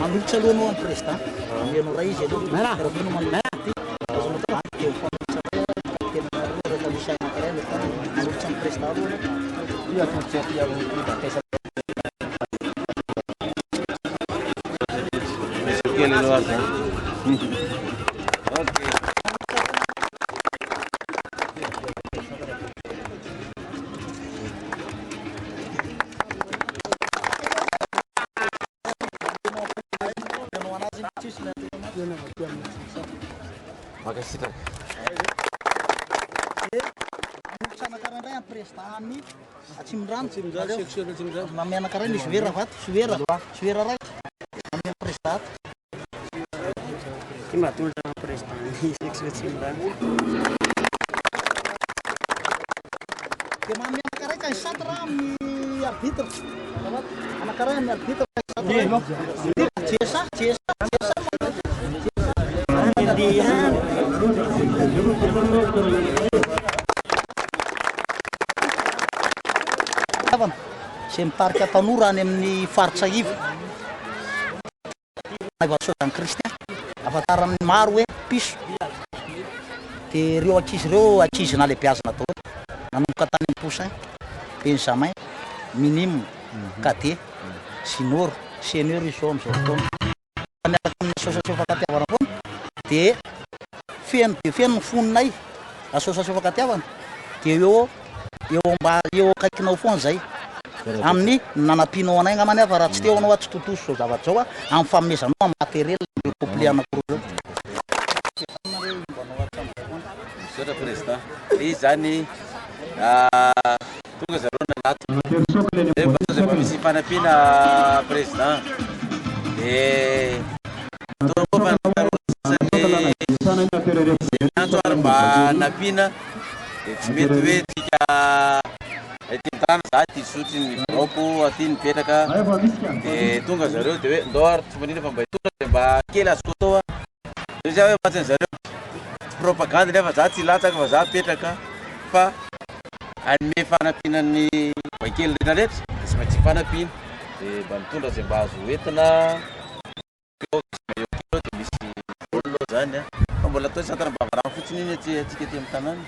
Mambil calon mau presta. Cambiano raiz itu. Pero tu naman mati. Kaso mati yung kapten na bisa keren kan. Alut sang prestado. Iya tuh chat yang kita que ele lo hace. Okay. Makasih tak. Sana karena yang prestaan nih, Cimran, namanya karena di Suwera, Suwera right, namanya prestat. Kimatul dalam prestaan ini, Cimran. Kemampuan karena kayak satrami arbiter, anak karena arbiter kayak satrami. Ciesa. Sempar ka tanora amin'ny faritra ivo nagvasodan kristia afantarany maro hoe piso de reo ankizy nalebiazana tao nanomboka tany amin'ny poussin benjamin minime cadet junior senior izy zao am'izao fotoana miaraka amin'ny association fankatiavana foana de feno fononay association fankatiavana de eo akaikinao foana zay amin'ny nanampianao anay ngamany fa raha tsy teo anao tsy totoso zao zavatra zao amin'ny fanomezanao amin'ny materiel couple anakoroa Sora presta. Izy zany tonga zareo nanaty. Zay mba misy fanampiana président. De antsoary mba nampiana de tsy mety hoe tsika tiantrano za ty sotry ny broko aty nipetraka de tonga zareo de hoe ndao ary tsy manina fa mba tonga de mba kely azoko atao de zay hoe matsiny zareo propagande nefa za tsy latsaka fa za petraka fa anome fanampianan'ny vaikely rehetrarehetra de tsy maintsy fanampiana de mba mitondra zay mba azo entina de misy olo zany fa mbola atao satana-bavarano fotsiny iny atsika ty amin'ny tanàna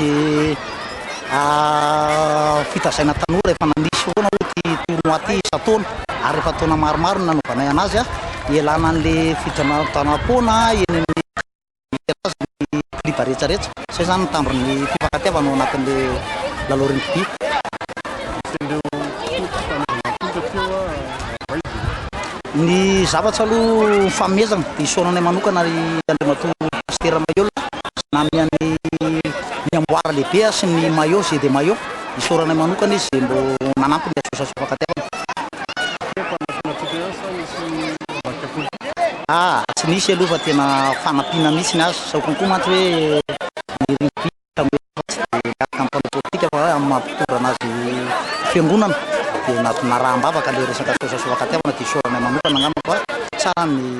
dia fitazaina tanora efa nandisy foana oty torono aty isataona ary efa taona maromaro nanaovanay anazy a ialana an'le fitanapona eny amin'ny klipa rehetrarehetra zay zany mitambron'ny fifankatiavana ao anatin'le lalao-rugby. Ny zavatra aloha mifanomezana dia isaonanay manokana ary andriamatoa Pasteur Maiola na ny amboara lehibe sy ny maillot zay dia maillot isaoranay manokana izy zay mbo nanampy ny association fifankatiavana. Tsy nisy aloha fa tena fanampiana mihitsy azy sao konkoa mantsy hoe ny rugby miaraka amin'ny politika fa hoe amin'ny mampitora anazy fiangonana dia naraham-bavaka le resaka association fifankatiavana dia isaoranay manokana angamba fa tsara ny